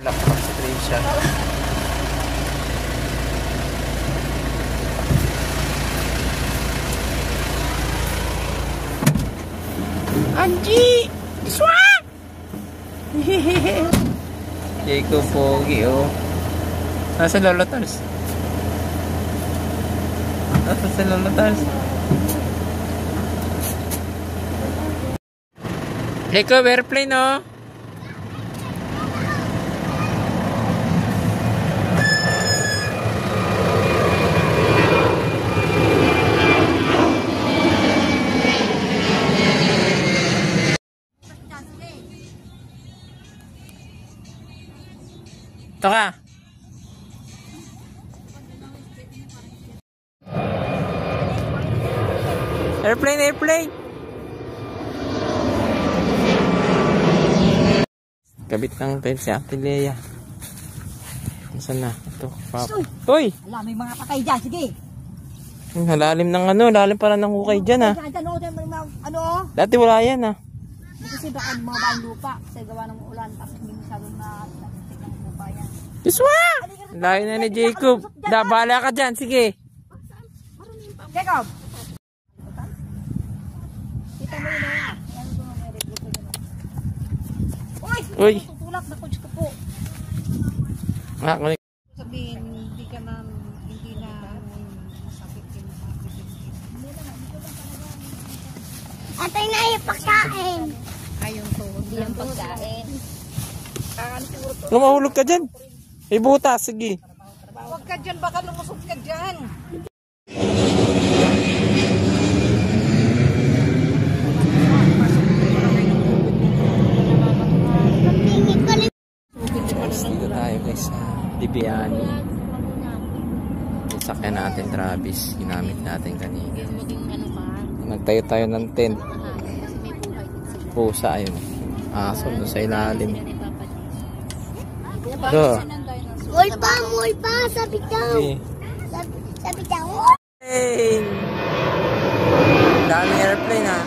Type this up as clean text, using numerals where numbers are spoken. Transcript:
Lakpak sa screenshot. Angie! Swat! Jacob Pogi, oh. Nasa Lolo Tars? Nasa sa Lolo Tars? Jacob, airplane, oh. Ito ka. Airplane, airplane. Kabit ng tayo si Ate Lea. Saan na? Ito, papa. Uy! Wala, may mga patay dyan. Sige. Lalim ng ano, lalim para ng hukay dyan, ha. Ano? Dati wala yan, ha. Kasi baka mga baang lupa. Kasi gawa ng ulan. Tapos hindi masyadong na ng lupa yan. Iswa! Layo na ni Jacob. Bala ka dyan, sige. Jacob! Kita mo yun, ha? Uy! Tutulak na coach ko po. Sabihin, hindi ka na, hindi na masakit yung Atay na yung pagkain. Ayun to, hindi yung pagkain. Lumahulog ka dyan. Ibutas, sige. Huwag ka dyan, baka lumusog ka dyan. Dito tayo guys sa Bibiani. Sasakyan natin Travis. Ginamit natin kanina. Nagtayo tayo ng tent. Pusa ayun. Aso doon sa ilalim. Ito. Mulpa, sabi daw. Sabi daw. Hey! Dami airplane, ha.